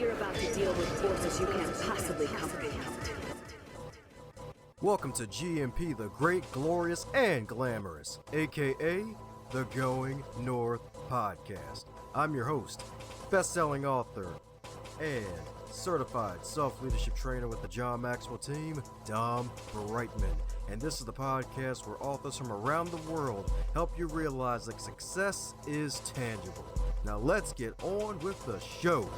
You're about to deal with forces you can't possibly comprehend. Welcome to GMP, the Great, Glorious, and Glamorous, aka the Going North Podcast. I'm your host, best-selling author, and certified self-leadership trainer with the John Maxwell team, Dom Brightman. And this is the podcast where authors from around the world help you realize that success is tangible. Now let's get on with the show.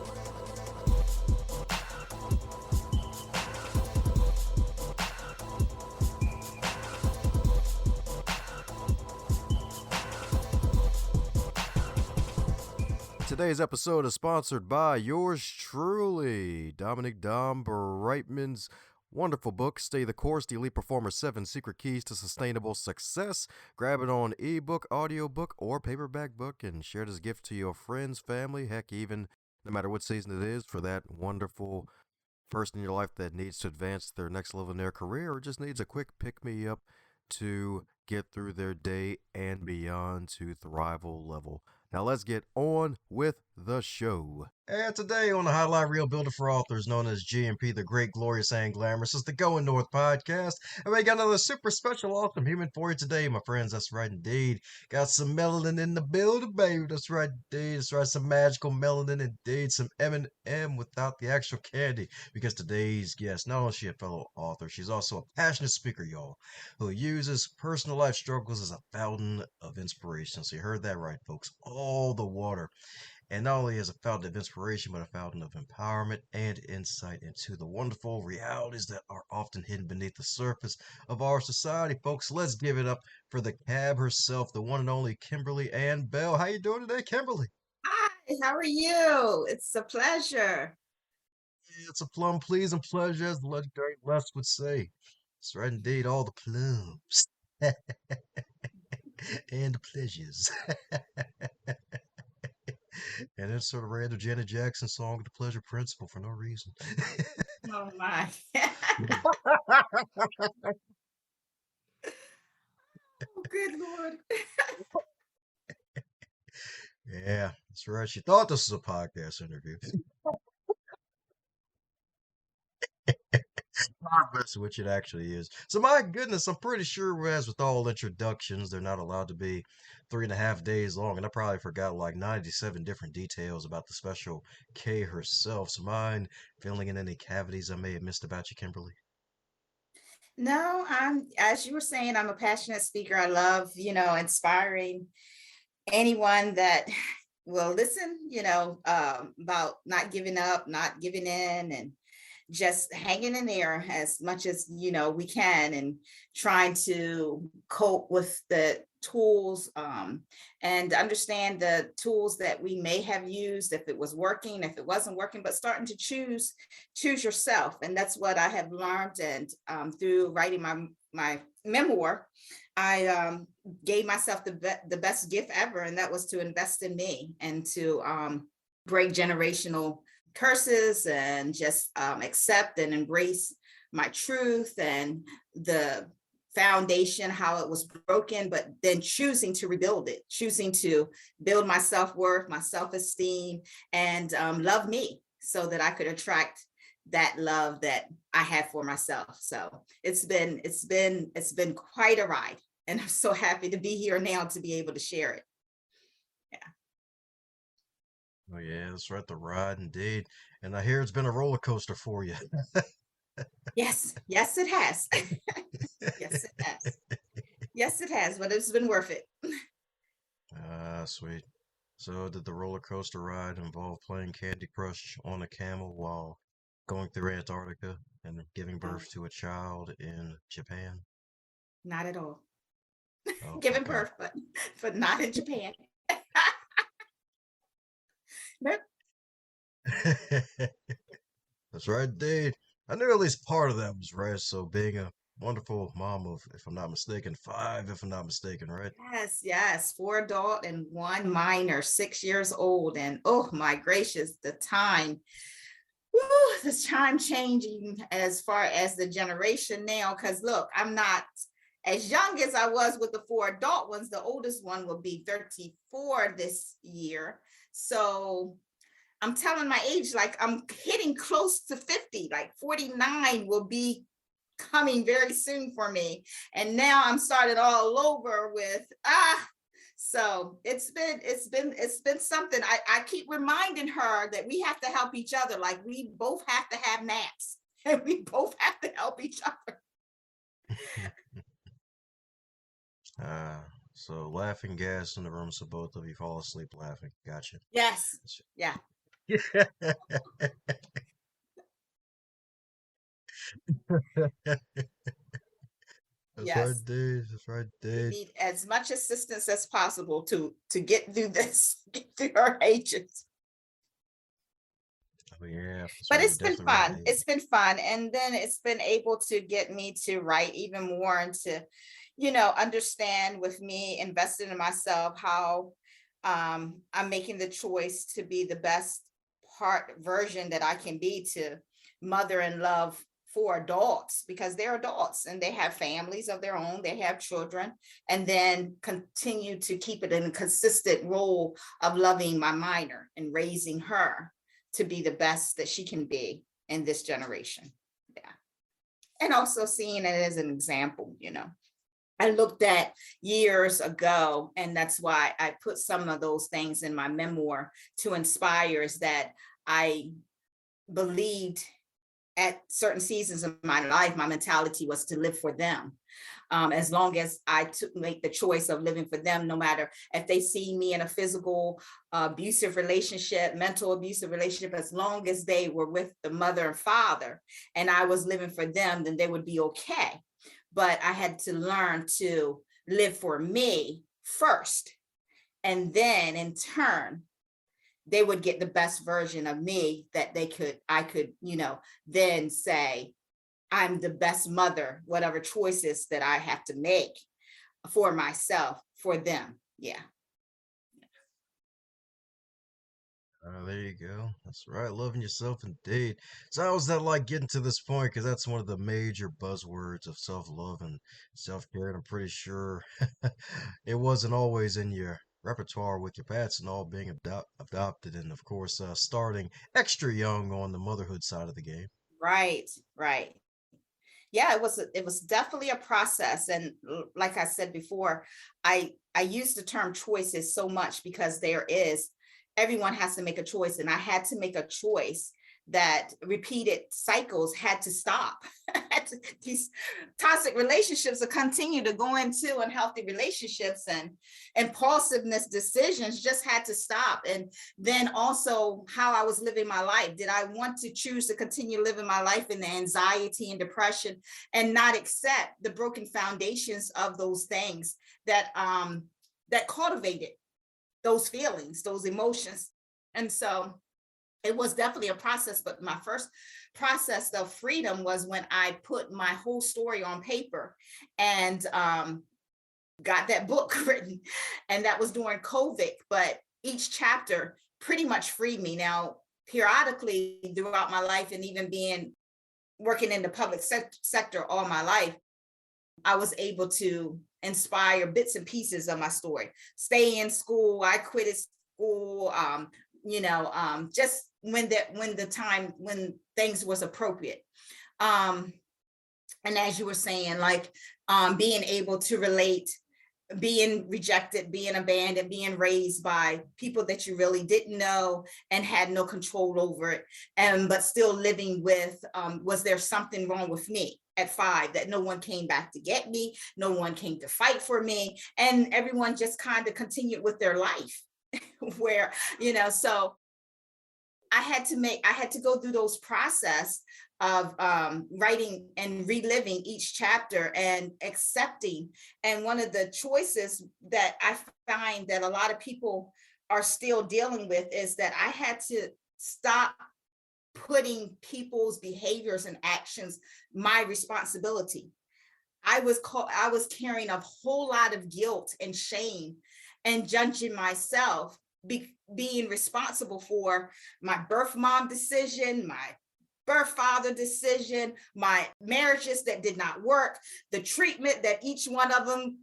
Today's episode is sponsored by yours truly, Dominic Dom Brightman's wonderful book, Stay the Course, The Elite Performer's 7 Secret Keys to Sustainable Success. Grab it on ebook, audiobook, or paperback book and share this gift to your friends, family, heck, even no matter what season it is, for that wonderful person in your life that needs to advance their next level in their career or just needs a quick pick-me-up to get through their day and beyond to thrival level. Now let's get on with the show. And today on the Highlight Reel Builder for Authors, known as GMP, the Great, Glorious, and Glamorous, is the Going North Podcast. And we got another super special, awesome human for you today, my friends. That's right, indeed. Got some melanin in the building, baby. That's right, indeed. That's right, some magical melanin, indeed. Some M&M without the actual candy. Because today's guest, not only is she a fellow author, she's also a passionate speaker, y'all, who uses personal life struggles as a fountain of inspiration. So you heard that right, folks. All the water. And not only as a fountain of inspiration, but a fountain of empowerment and insight into the wonderful realities that are often hidden beneath the surface of our society. Folks, let's give it up for the cab herself, the one and only Kimberly and Bell. How you doing today, Kimberly? Hi, how are you? It's a pleasure. It's a plum pleasing pleasure, as the legendary Les would say. That's right, indeed, all the plums and the pleasures. And then sort of random Janet Jackson song, The Pleasure Principle, for no reason. Oh my. Oh, good Lord. Yeah, that's right. She thought this was a podcast interview. Which it actually is. So my goodness, I'm pretty sure as with all introductions, they're not allowed to be 3.5 days long. And I probably forgot like 97 different details about the special K herself. So mind filling in any cavities I may have missed about you, Kimberly? No, as you were saying, I'm a passionate speaker. I love, inspiring anyone that will listen, about not giving up, not giving in, and just hanging in there as much as we can, and trying to cope with the tools, and understand the tools that we may have used, if it was working, if it wasn't working, but starting to choose yourself. And that's what I have learned. And through writing my memoir, I gave myself the best gift ever, and that was to invest in me and to break generational curses and just accept and embrace my truth and the foundation, how it was broken, but then choosing to rebuild it, choosing to build my self-worth, my self-esteem, and love me so that I could attract that love that I had for myself. So it's been quite a ride, and I'm so happy to be here now to be able to share it. Oh yeah, that's right, the ride indeed. And I hear it's been a roller coaster for you. Yes, it has. Yes, it has. Yes, it has, but it's been worth it. Ah, sweet. So did the roller coaster ride involve playing Candy Crush on a camel while going through Antarctica and giving birth to a child in Japan? Not at all. Oh, Giving okay. birth, but not in Japan. Nope. That's right, indeed. I knew at least part of that was right. So being a wonderful mom of, if I'm not mistaken, 5, if I'm not mistaken, right? Yes. 4 adult and 1 minor, 6 years old. And oh my gracious, the time changing as far as the generation now. Because look, I'm not as young as I was with the 4 adult ones. The oldest one will be 34 this year. So I'm telling my age, like I'm hitting close to 50, like 49 will be coming very soon for me. And now I'm starting all over with, so it's been something. I keep reminding her that we have to help each other. Like we both have to have naps and we both have to help each other. So laughing gas in the room, so both of you fall asleep laughing. Gotcha. Yes. Yeah. That's right, Yes. Dave. That's right, We Dave. need as much assistance as possible to get through this, get through our ages. Oh yeah, that's But right. You're it's been definitely right, fun. Dave. It's been fun. And then it's been able to get me to write even more and to, understand with me invested in myself how I'm making the choice to be the best version that I can be to mother and love for adults, because they're adults and they have families of their own, they have children, and then continue to keep it in a consistent role of loving my minor and raising her to be the best that she can be in this generation. Yeah. And also seeing it as an example, I looked at years ago, and that's why I put some of those things in my memoir to inspire, is that I believed at certain seasons of my life, my mentality was to live for them. As long as I make the choice of living for them, no matter if they see me in a physical abusive relationship, mental abusive relationship, as long as they were with the mother and father and I was living for them, then they would be okay. But I had to learn to live for me first. And then in turn, they would get the best version of me that I could, then say, I'm the best mother, whatever choices that I have to make for myself, for them. Yeah. There you go. That's right. Loving yourself indeed. So how was that like getting to this point? Because that's one of the major buzzwords of self-love and self-care. And I'm pretty sure it wasn't always in your repertoire with your pets and all being adopted. And of course, starting extra young on the motherhood side of the game. Right. Right. Yeah, it was definitely a process. And like I said before, I use the term choices so much because everyone has to make a choice. And I had to make a choice that repeated cycles had to stop. These toxic relationships will continue to go into unhealthy relationships, and impulsiveness decisions just had to stop. And then also how I was living my life. Did I want to choose to continue living my life in the anxiety and depression and not accept the broken foundations of those things that cultivated those feelings, those emotions? And so it was definitely a process, but my first process of freedom was when I put my whole story on paper and got that book written. And that was during COVID, but each chapter pretty much freed me. Now, periodically throughout my life, and even working in the public sector all my life, I was able to inspire bits and pieces of my story. Stay in school, I quit school, just when things was appropriate. And as you were saying, like being able to relate, being rejected, being abandoned, being raised by people that you really didn't know and had no control over it, but still living with, was there something wrong with me at 5 that no one came back to get me, no one came to fight for me, and everyone just kind of continued with their life where, so I had to go through those process of writing and reliving each chapter and accepting. And one of the choices that I find that a lot of people are still dealing with is that I had to stop putting people's behaviors and actions my responsibility. I was carrying a whole lot of guilt and shame and judging myself, being responsible for my birth mom decision, my birth father decision, my marriages that did not work, the treatment that each one of them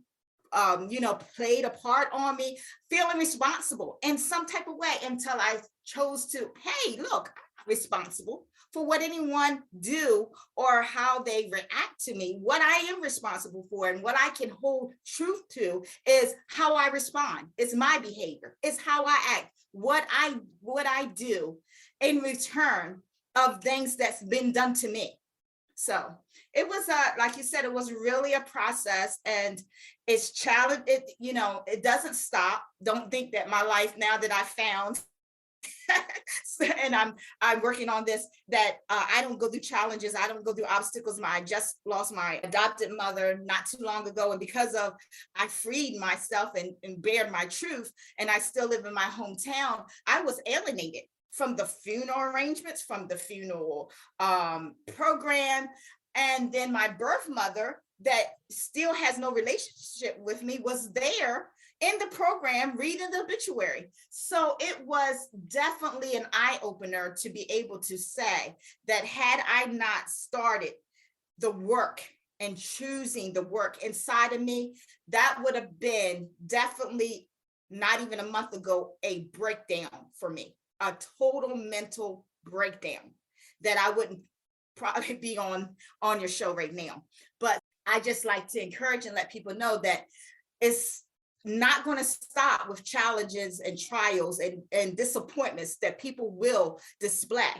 played a part on me, feeling responsible in some type of way until I chose to, hey, look, I'm responsible for what anyone do or how they react to me. What I am responsible for and what I can hold truth to is how I respond. It's my behavior. It's how I act. What I do in return of things that's been done to me. So it was like you said, it was really a process, and it's challenge. It doesn't stop. Don't think that my life now that I found and I'm working on this, that I don't go through challenges, I don't go through obstacles. I just lost my adopted mother not too long ago, and because of I freed myself and bared my truth, and I still live in my hometown, I was alienated from the funeral arrangements, from the funeral program. And then my birth mother, that still has no relationship with me, was there in the program reading the obituary. So it was definitely an eye-opener to be able to say that had I not started the work and choosing the work inside of me, that would have been definitely, not even a month ago, a breakdown for me, a total mental breakdown that I wouldn't probably be on your show right now. But I just like to encourage and let people know that it's not going to stop with challenges and trials and disappointments that people will display.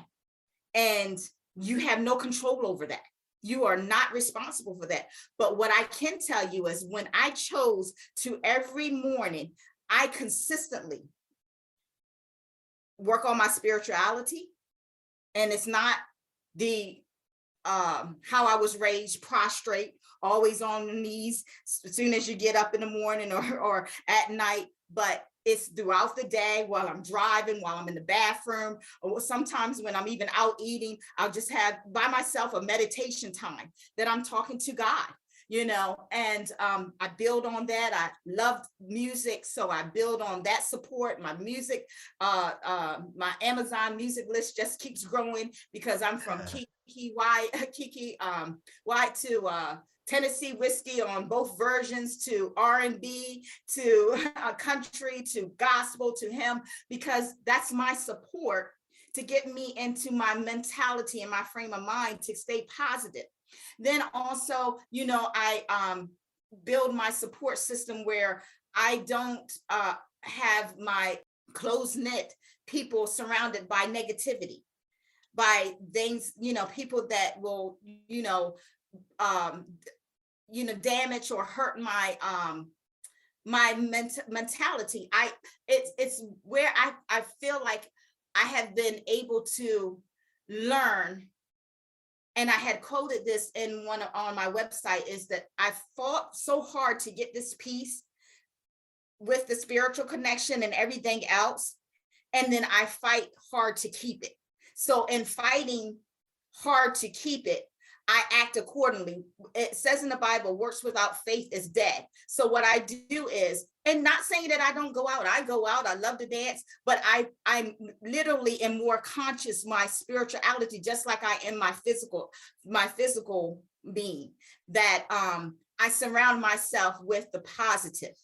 And you have no control over that. You are not responsible for that. But what I can tell you is when I chose to every morning, I consistently work on my spirituality. And it's not the how I was raised, prostrate, always on the knees as soon as you get up in the morning or at night, but it's throughout the day, while I'm driving, while I'm in the bathroom, or sometimes when I'm even out eating, I'll just have by myself a meditation time that I'm talking to God, and I build on that. I love music, so I build on that support. My music, my Amazon music list just keeps growing because I'm from Kiki White to Tennessee whiskey on both versions, to R&B, to country, to gospel, to him, because that's my support to get me into my mentality and my frame of mind to stay positive. Then also, I build my support system where I don't have my close-knit people surrounded by negativity, by things, people that will, damage or hurt my my mentality. It's where I feel like I have been able to learn, and I had quoted this in one on my website, is that I fought so hard to get this peace with the spiritual connection and everything else, and then I fight hard to keep it. So in fighting hard to keep it, I act accordingly. It says in the Bible, works without faith is dead. So what I do is, and not saying that I don't go out, I go out, I love to dance, but I'm literally am more conscious, my spirituality, just like I am my physical being, that I surround myself with the positive,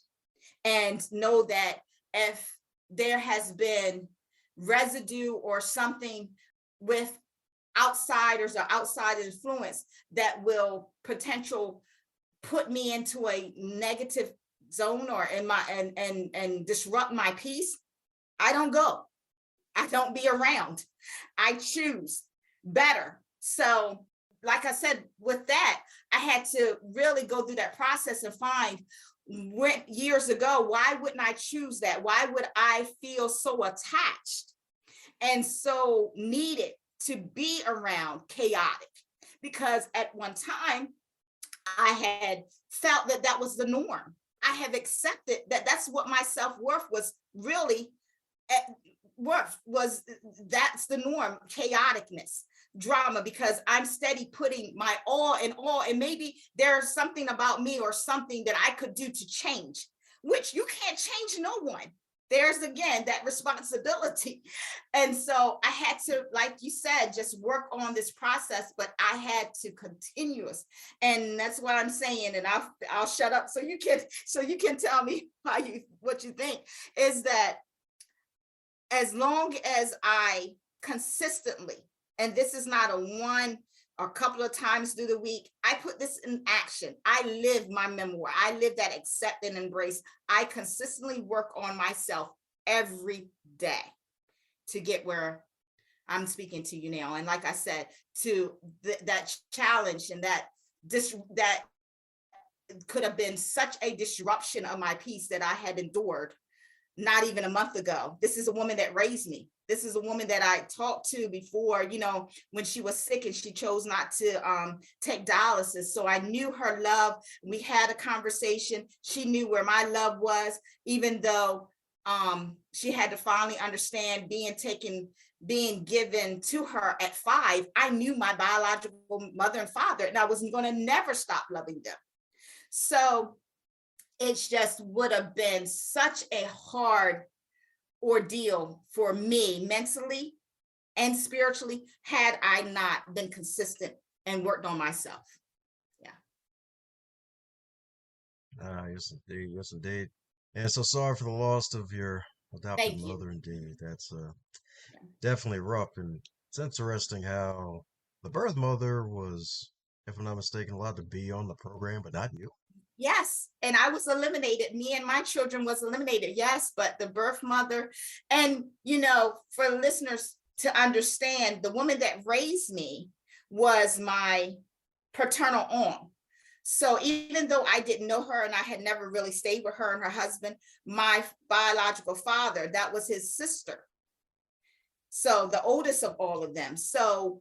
and know that if there has been residue or something with outsiders or outside influence that will potential put me into a negative zone or in my and disrupt my peace, I don't go. I don't be around. I choose better. So like I said, with that, I had to really go through that process and find, years ago, why wouldn't I choose that? Why would I feel so attached and so needed to be around chaotic? Because at one time I had felt that that was the norm. I have accepted that that's what my self-worth was really that's the norm, chaoticness, drama, because I'm steady putting my all in all, and maybe there's something about me or something that I could do to change, which you can't change no one. There's again that responsibility. And so I had to, like you said, just work on this process, but I had to continuous. And that's what I'm saying. And I'll shut up so you can tell me what you think, is that as long as I consistently, and this is not a one or a couple of times through the week, I put this in action. I live my memoir. I live that accept and embrace. I consistently work on myself every day to get where I'm speaking to you now. And like I said, to that challenge and that could have been such a disruption of my peace that I had endured not even a month ago. This is a woman that raised me. This is a woman that I talked to before, when she was sick and she chose not to take dialysis. So I knew her love. We had a conversation. She knew where my love was, even though she had to finally understand being given to her at 5. I knew my biological mother and father, and I was going to never stop loving them. So it just would have been such a hard ordeal for me mentally and spiritually had I not been consistent and worked on myself. Yes, indeed. Yes, indeed. And so sorry for the loss of your adopted Thank you. mother, indeed. That's definitely rough. And it's interesting how the birth mother was, if I'm not mistaken, allowed to be on the program, but not you. Yes, and I was eliminated. Me and my children was eliminated. Yes, but the birth mother, and for listeners to understand, the woman that raised me was my paternal aunt. So even though I didn't know her and I had never really stayed with her and her husband, my biological father, that was his sister. So the oldest of all of them. So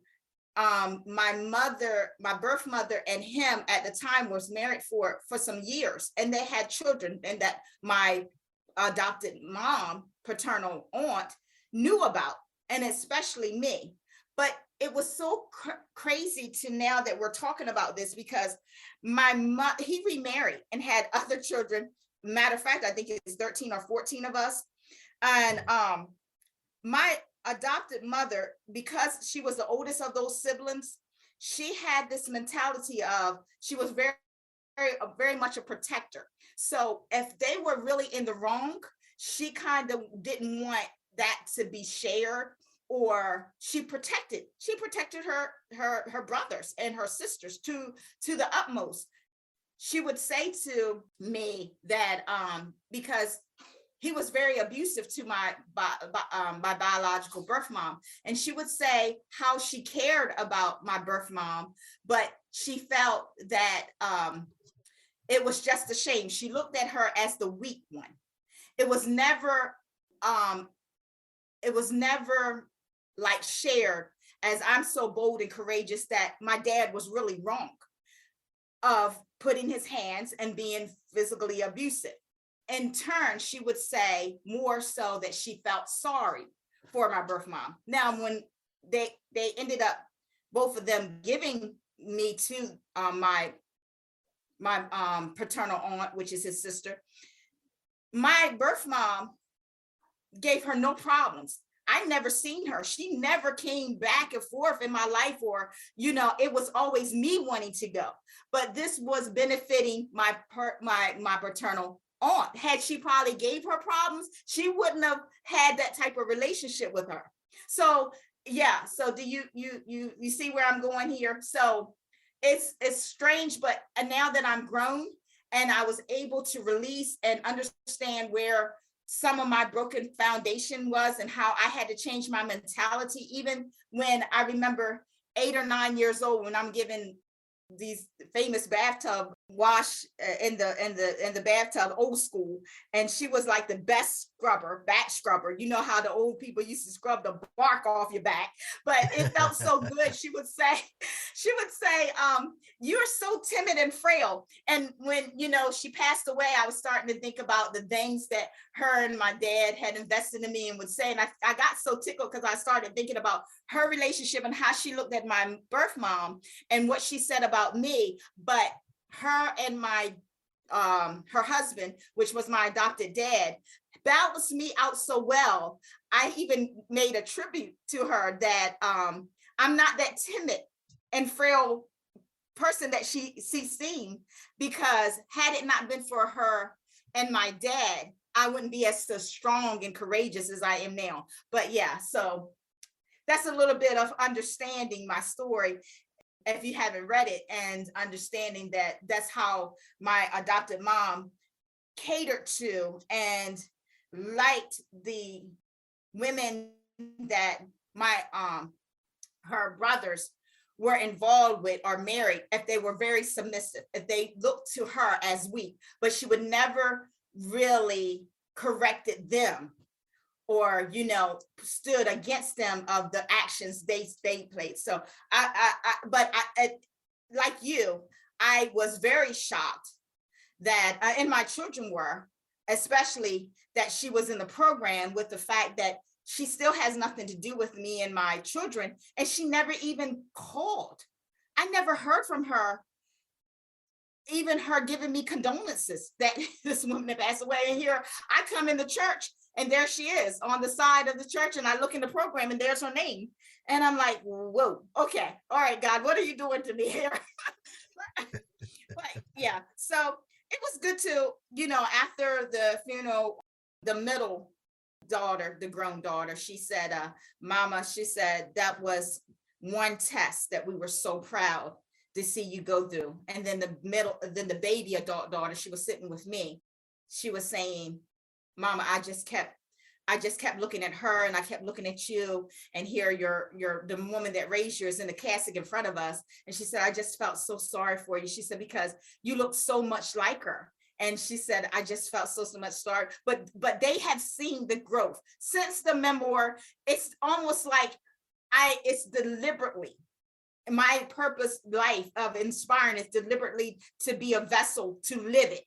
my birth mother and him at the time was married for some years, and they had children, and that my adopted mom, paternal aunt, knew about, and especially me. But it was so crazy to now that we're talking about this, because he remarried and had other children. Matter of fact, I think it's 13 or 14 of us. And my adopted mother, because she was the oldest of those siblings, she had this mentality of, she was very, very much a protector. So if they were really in the wrong, she kind of didn't want that to be shared, or she protected her brothers and her sisters to the utmost. She would say to me that because he was very abusive to my biological birth mom. And she would say how she cared about my birth mom, but she felt that it was just a shame. She looked at her as the weak one. It was never like shared as, I'm so bold and courageous that my dad was really wrong of putting his hands and being physically abusive. In turn, she would say more so that she felt sorry for my birth mom. Now, when they ended up, both of them, giving me to my paternal aunt, which is his sister, my birth mom gave her no problems. I never seen her. She never came back and forth in my life, or, it was always me wanting to go. But this was benefiting my paternal aunt. Had she probably gave her problems, she wouldn't have had that type of relationship with her. So yeah, so do you see where I'm going here? So it's strange, but now that I'm grown and I was able to release and understand where some of my broken foundation was and how I had to change my mentality, even when I remember 8 or 9 years old, when I'm given these famous bathtub wash in the bathtub, old school, and she was like the best back scrubber. You know how the old people used to scrub the bark off your back, but it felt so good. She would say, you're so timid and frail. And when she passed away, I was starting to think about the things that her and my dad had invested in me and would say, and I got so tickled because I started thinking about her relationship and how she looked at my birth mom and what she said about me. But her and my her husband, which was my adopted dad, balanced me out so well. I even made a tribute to her that I'm not that timid and frail person that she's seen, because had it not been for her and my dad, I wouldn't be as so strong and courageous as I am now. But yeah, so that's a little bit of understanding my story if you haven't read it, and understanding that that's how my adopted mom catered to and liked the women that my her brothers were involved with or married, if they were very submissive, if they looked to her as weak, but she would never really corrected them or stood against them of the actions they played. So like you, I was very shocked that and my children were, especially that she was in the program, with the fact that she still has nothing to do with me and my children, and she never even called. I never heard from her, even her giving me condolences that this woman had passed away. And here I come in the church, and there she is on the side of the church, and I look in the program and there's her name. And I'm like, whoa, okay, all right, God, what are you doing to me here? But yeah, so it was good to, after the funeral, the middle daughter, the grown daughter, she said, Mama, she said, that was one test that we were so proud to see you go through. And then the baby adult daughter, she was sitting with me. She was saying, Mama, I just kept looking at her, and I kept looking at you, and here the woman that raised you is in the casket in front of us. And she said, I just felt so sorry for you. She said, because you look so much like her. And she said, I just felt so much sorry. But they have seen the growth since the memoir. It's almost like it's deliberately my purpose life of inspiring is deliberately to be a vessel to live it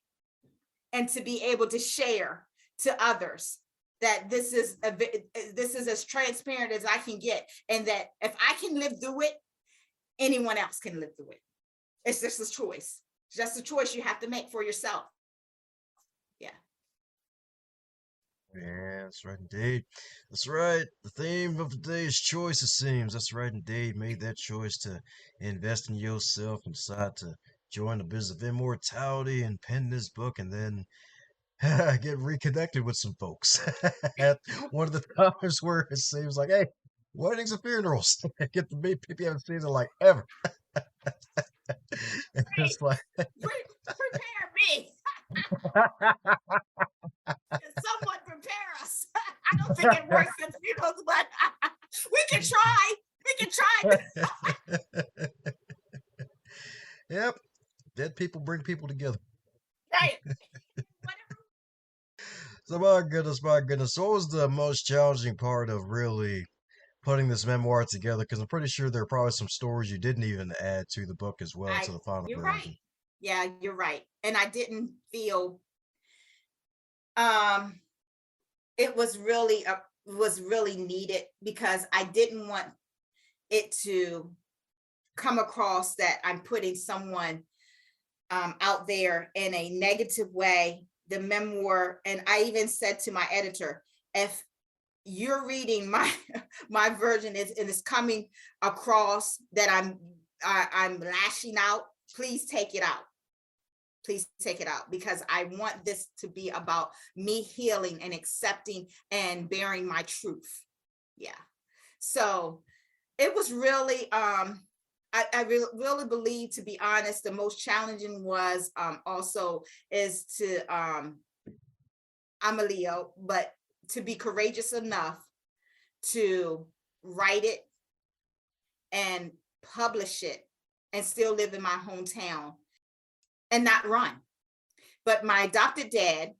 and to be able to share to others that this is as transparent as I can get, and that if I can live through it, anyone else can live through it. It's just a choice. It's just a choice you have to make for yourself. Yeah. Yeah, that's right indeed. That's right. The theme of the day is choice, it seems. That's right indeed. Made that choice to invest in yourself and decide to join the business of immortality and pen this book, and then get reconnected with some folks at one of the times where it seems like, hey, weddings and funerals. Get to meet people you haven't seen in like ever. And Right. it's like, Prepare me. Someone prepare us. I don't think it works in funerals, but we can try. We can try. yep, dead people bring people together. Right. So my goodness, my goodness. So what was the most challenging part of really putting this memoir together? Because I'm pretty sure there are probably some stories you didn't even add to the book as well, to the final You're right. version. Yeah, you're right. And I didn't feel um it was really needed, because I didn't want it to come across that I'm putting someone out there in a negative way. The memoir, and I even said to my editor, if you're reading my version and it's coming across that I'm lashing out, please take it out. Please take it out, because I want this to be about me healing and accepting and bearing my truth. Yeah. So it was really, I really believe, to be honest, the most challenging was also is to, I'm a Leo, but to be courageous enough to write it and publish it and still live in my hometown and not run. But my adopted dad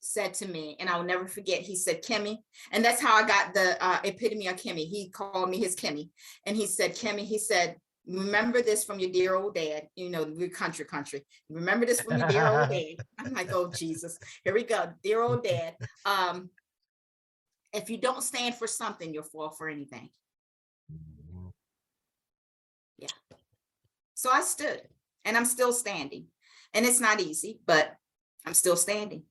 said to me, and I'll never forget, he said, Kimmy, and that's how I got the Epitome of Kimmy. He called me his Kimmy. And he said, Kimmy, he said, remember this from your dear old dad. We're country. Remember this from your dear old dad. I'm like, oh, Jesus, here we go. Dear old dad. If you don't stand for something, you'll fall for anything. Yeah. So I stood, and I'm still standing. And it's not easy, but I'm still standing.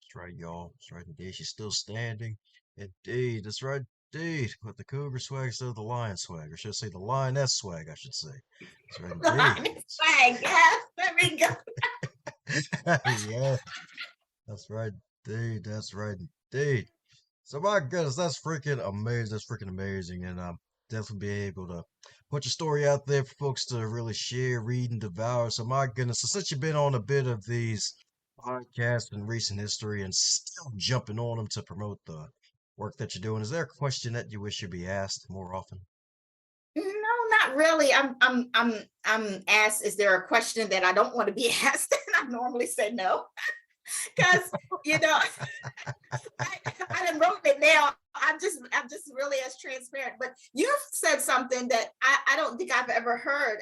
That's right, y'all. That's right indeed. She's still standing. Indeed. That's right indeed. With the cougar swag instead of the lion swag. Or should I say the lioness swag, I should say. That's right indeed. Swag, yeah, there we go. Yeah, that's right, indeed. That's right, indeed. So my goodness, that's freaking amazing. That's freaking amazing, and definitely be able to put your story out there for folks to really share, read, and devour. So my goodness, so since you've been on a bit of these podcasts in recent history and still jumping on them to promote the work that you're doing, is there a question that you wish you'd be asked more often? No, not really. I'm asked, is there a question that I don't want to be asked? And I normally say no, because you know, I done wrote it now. I'm just really as transparent. But you've said something that I don't think I've ever heard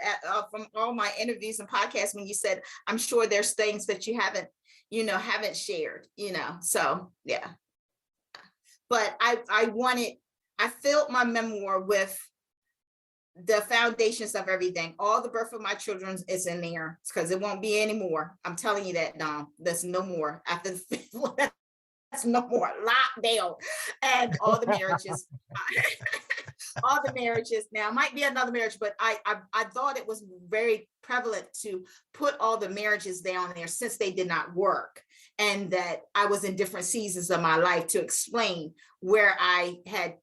from all my interviews and podcasts when you said, I'm sure there's things that you haven't shared, So yeah. But I filled my memoir with the foundations of everything. All the birth of my children is in there because it won't be any more. I'm telling you that, Dom. There's no more after the fifth one. That's no more lockdown. And all the marriages, all the marriages. Now, it might be another marriage, but I thought it was very prevalent to put all the marriages down there since they did not work, and that I was in different seasons of my life to explain where I had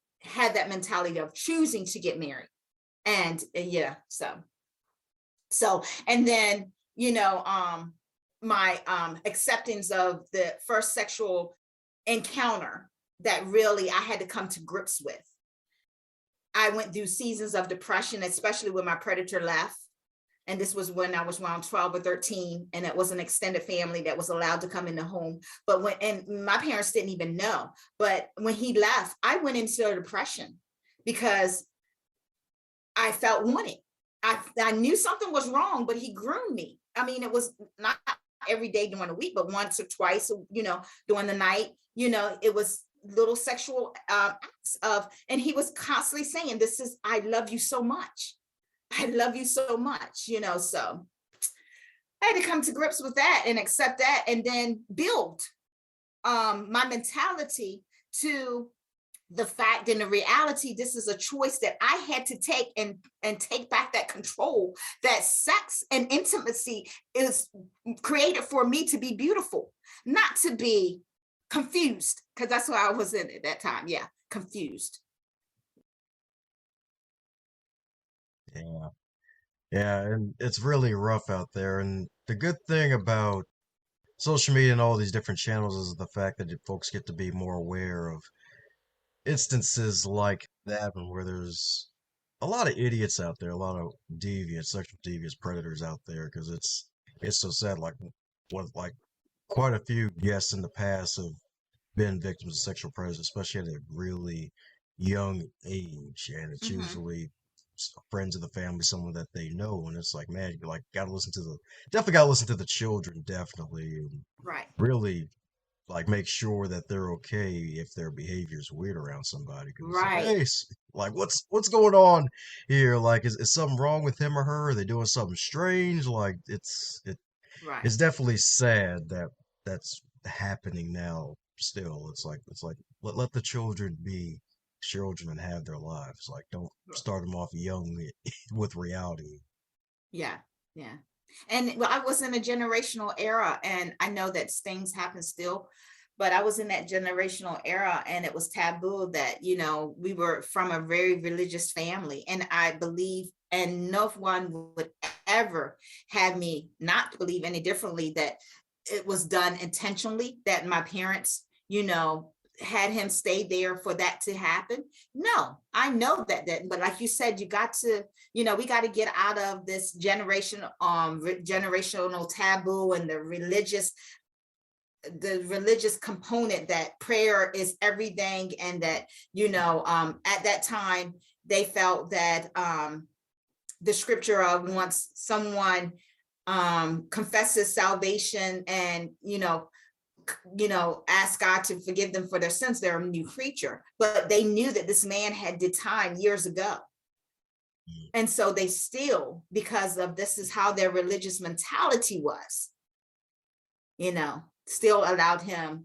that mentality of choosing to get married. And yeah, so and then my acceptance of the first sexual encounter that really I had to come to grips with. I went through seasons of depression, especially when my predator left. And this was when I was around 12 or 13, and it was an extended family that was allowed to come in the home. And my parents didn't even know. But when he left, I went into a depression because I felt wanted. I knew something was wrong, but he groomed me. I mean, it was not every day during the week, but once or twice, during the night, it was little sexual acts and he was constantly saying, I love you so much. I love you so much, so I had to come to grips with that and accept that, and then build my mentality to the fact and the reality. This is a choice that I had to take and take back that control, that sex and intimacy is created for me to be beautiful, not to be confused, because that's what I was in at that time. Yeah, confused. Yeah, yeah, and it's really rough out there. And the good thing about social media and all these different channels is the fact that folks get to be more aware of instances like that one where there's a lot of idiots out there, a lot of deviant, sexual devious predators out there. Because it's so sad. Like quite a few guests in the past have been victims of sexual predators, especially at a really young age, and it's Mm-hmm. usually friends of the family, someone that they know, and it's like, man, you like definitely gotta listen to the children, definitely, and Right. really like make sure that they're okay if their behavior is weird around somebody, because it's like, Right. hey, like what's going on here? Like, is something wrong with him or her? Are they doing something strange? Like, Right. it's definitely sad that that's happening now. Still, it's like let the children be children and have their lives. Like, don't start them off young with reality. Yeah. Yeah. And well, I was in a generational era, and I know that things happen still, but I was in that generational era, and it was taboo that, we were from a very religious family. And I believe, and no one would ever have me not believe any differently, that it was done intentionally, that my parents, had him stay there for that to happen. No, I know that, but like you said, you got to, we got to get out of this generational taboo and the religious component, that prayer is everything. And that, at that time, they felt that the scripture of, once someone confesses salvation and, ask God to forgive them for their sins, they're a new creature. But they knew that this man had did time years ago. And so they still, because of this is how their religious mentality was, still allowed him,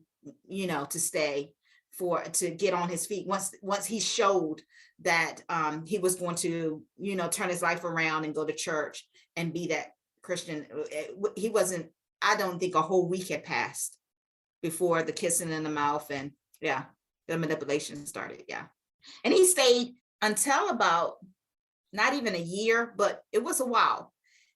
to stay to get on his feet once he showed that he was going to, turn his life around and go to church and be that Christian. He wasn't I don't think a whole week had passed before the kissing in the mouth and yeah, the manipulation started. Yeah. And he stayed until about not even a year, but it was a while.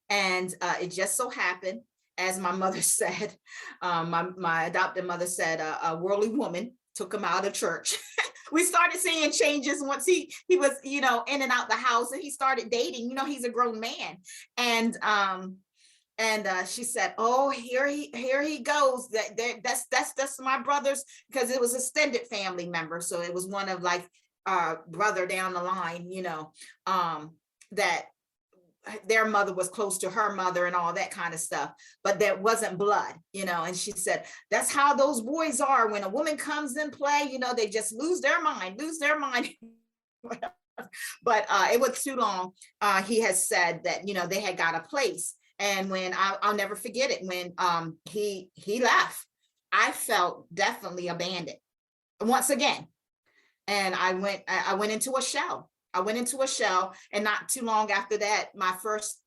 And it just so happened, as my mother said, my adopted mother said, a worldly woman took him out of church. We started seeing changes once he was, you know, in and out the house, and he started dating. You know, he's a grown man, and she said, "Oh, here he goes. That's my brother's," because it was extended family member, so it was one of like brother down the line, you know, that their mother was close to her mother and all that kind of stuff, but that wasn't blood, you know. And she said, that's how those boys are. When a woman comes in play, you know, they just lose their mind. But it was too long. He has said that, you know, they had got a place. And when I'll never forget it, when he left, I felt definitely abandoned once again. And I went into a shell. And not too long after that, my first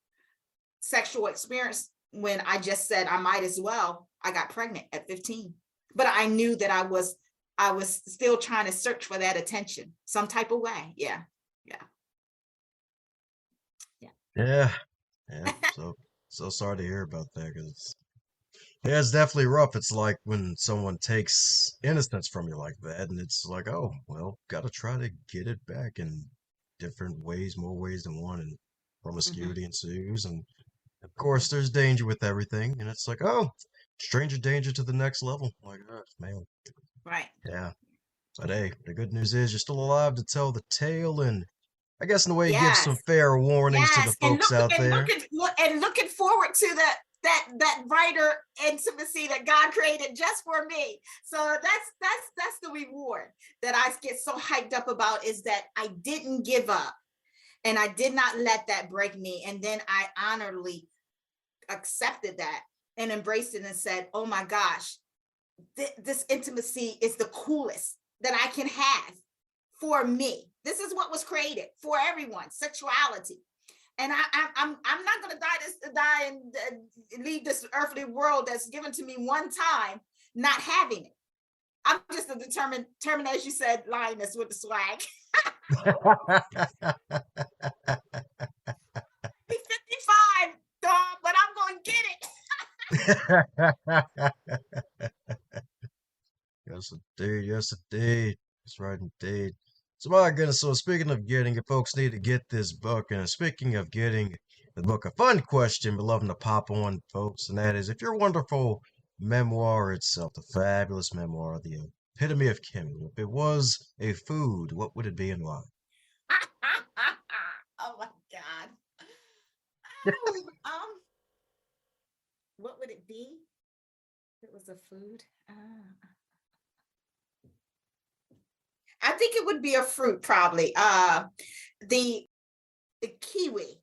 sexual experience, when I just said I might as well, I got pregnant at 15. But I knew that I was still trying to search for that attention some type of way. Yeah. Yeah. So sorry to hear about that, because yeah, it's definitely rough. It's like when someone takes innocence from you like that, and it's like, oh, well, gotta try to get it back in different ways, more ways than one, and Mhm. promiscuity ensues. And of course, there's danger with everything, and it's like, oh, stranger danger to the next level. Like, oh, man, Right. yeah. But hey, the good news is you're still alive to tell the tale, and I guess in a way give some Yes. fair warnings to the Yes. And folks out there. looking forward to that brighter intimacy that God created just for me. So that's the reward that I get so hyped up about, is that I didn't give up and I did not let that break me. And then I honorably accepted that and embraced it and said, oh my gosh, this intimacy is the coolest that I can have for me. This is what was created for everyone, sexuality. And I'm not going to die and leave this earthly world that's given to me one time not having it. I'm just a determined, as you said, lioness with the swag. Be 55, dog, but I'm going to get it. Yes, indeed. Yes, indeed. That's right, indeed. So, my goodness. So, speaking of getting it, folks need to get this book. And speaking of getting the book, a fun question we're loving to pop on, folks, and that is, if your wonderful memoir itself, the fabulous memoir, the epitome of Kimmy, if it was a food, what would it be and why? Oh my God. What would it be? If it was a food. I think it would be a fruit, probably. The kiwi.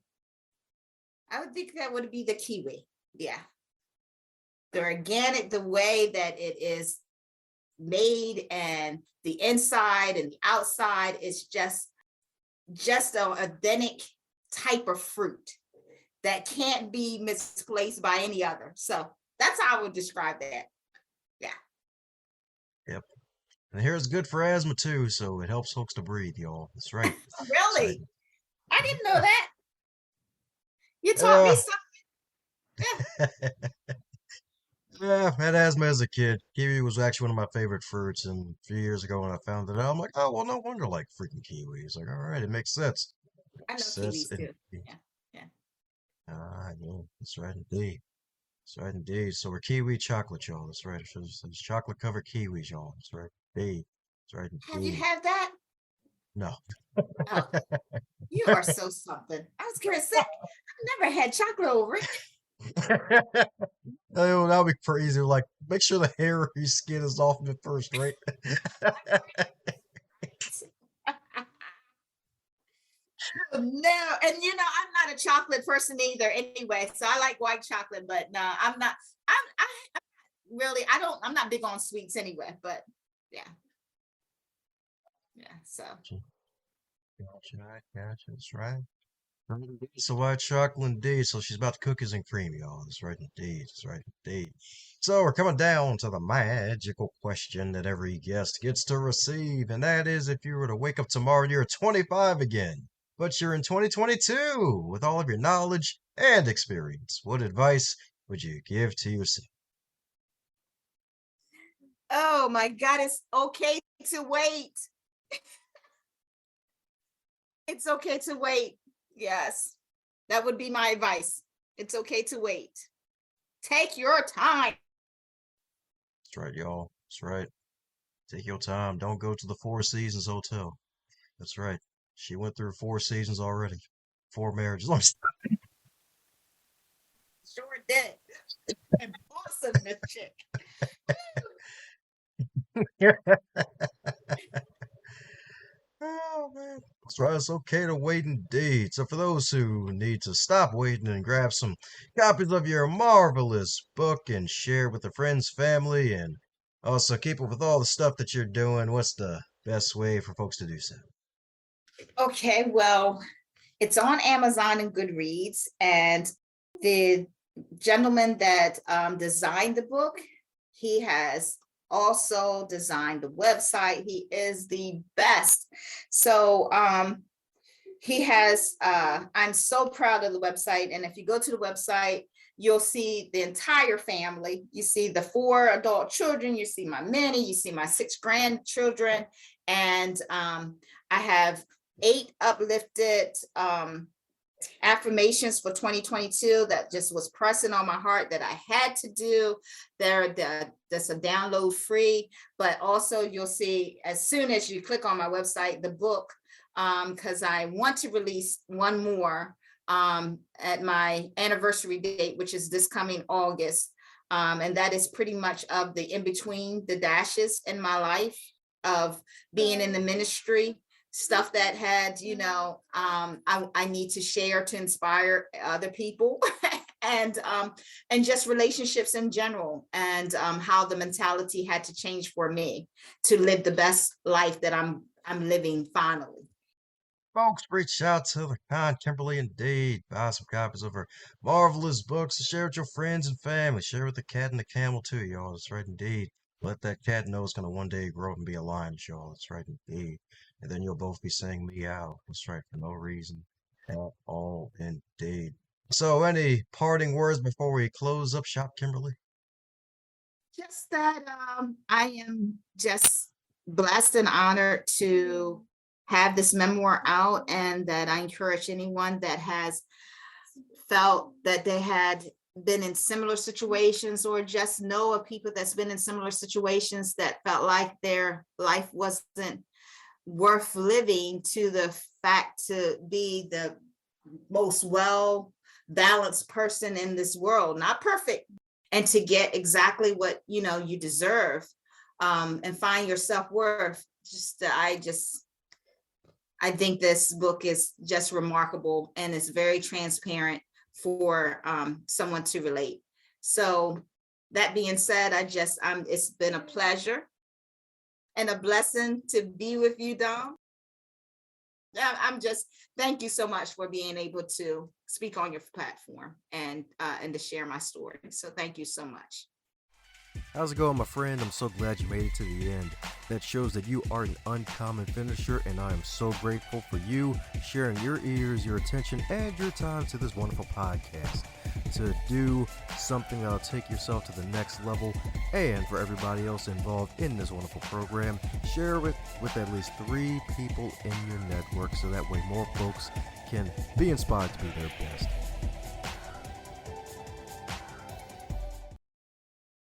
I would think that would be the kiwi. Yeah. The organic, the way that it is made, and the inside and the outside is just an authentic type of fruit that can't be misplaced by any other. So that's how I would describe that. Yeah. Yep. And here it's good for asthma too, so it helps folks to breathe, y'all. That's right. That's right. Really? I didn't know Yeah. that. You taught me Yeah. something. Yeah, I had asthma as a kid. Kiwi was actually one of my favorite fruits, and a few years ago when I found it out, I'm like, oh, well, no wonder I like freaking kiwi. It's like, all right, it makes sense. I know Sense kiwis too. indeed. Yeah. Yeah. Ah, yeah, that's right indeed. That's right indeed. So we're kiwi chocolate, y'all. That's right. It's chocolate covered kiwis, y'all. That's right indeed. That's right Have you indeed. had that? No. Oh, you are so something. I was gonna say, I've never had chocolate over it. Oh, that would be crazy. Like, make sure the hair of your skin is off of it first, right? No, and I'm not a chocolate person either anyway. So I like white chocolate, but no, I'm not. I'm really, I'm not big on sweets anyway, but yeah. Yeah. So Gotcha, gotcha, that's right. Right indeed. So white chocolate indeed. So she's about to cookies and cream, y'all. That's right indeed. That's right indeed. So we're coming down to the magical question that every guest gets to receive, and that is if you were to wake up tomorrow and you're 25 again, but you're in 2022 with all of your knowledge and experience, what advice would you give to yourself? Oh my God, it's okay to wait. It's okay to wait. Yes, that would be my advice. It's okay to wait. Take your time. That's right, y'all. That's right. Take your time. Don't go to the Four Seasons Hotel. That's right. She went through 4 seasons already. 4 marriages. Sure did. And awesome, this chick. Oh man. That's right, it's okay to wait indeed. So for those who need to stop waiting and grab some copies of your marvelous book and share with their friends, family, and also keep up with all the stuff that you're doing, what's the best way for folks to do so? Okay, well, it's on Amazon and Goodreads, and the gentleman that designed the book, he has also designed the website. He is the best. So he has, I'm so proud of the website. And if you go to the website, you'll see the entire family. You see the 4 adult children, you see my many, you see my 6 grandchildren, and I have 8 uplifted affirmations for 2022 that just was pressing on my heart that I had to do. That's a download free, but also you'll see as soon as you click on my website, the book, because I want to release one more at my anniversary date, which is this coming August. And that is pretty much of the in between the dashes in my life of being in the ministry, stuff that had, I need to share to inspire other people and just relationships in general, and how the mentality had to change for me to live the best life that I'm living finally. Folks, reach out to the kind Kimberly indeed. Buy some copies of her marvelous books and share with your friends and family. Share with the cat and the camel too, y'all. That's right indeed. Let that cat know it's gonna one day grow up and be a lion, y'all. That's right indeed. And then you'll both be saying meow. That's right, for no reason at all indeed. So any parting words before we close up shop, Kimberly? Just that I am just blessed and honored to have this memoir out, and that I encourage anyone that has felt that they had been in similar situations, or just know of people that's been in similar situations that felt like their life wasn't worth living, to the fact to be the most well balanced person in this world, not perfect, and to get exactly what you deserve, and find your self-worth. I think this book is just remarkable, and it's very transparent for someone to relate. So that being said, it's been a pleasure and a blessing to be with you, Dom. Thank you so much for being able to speak on your platform and to share my story. So thank you so much. How's it going, my friend? I'm so glad you made it to the end. That shows that you are an uncommon finisher, and I am so grateful for you sharing your ears, your attention, and your time to this wonderful podcast. To do something that'll take yourself to the next level, and for everybody else involved in this wonderful program, share it with at least 3 people in your network, so that way more folks can be inspired to be their best.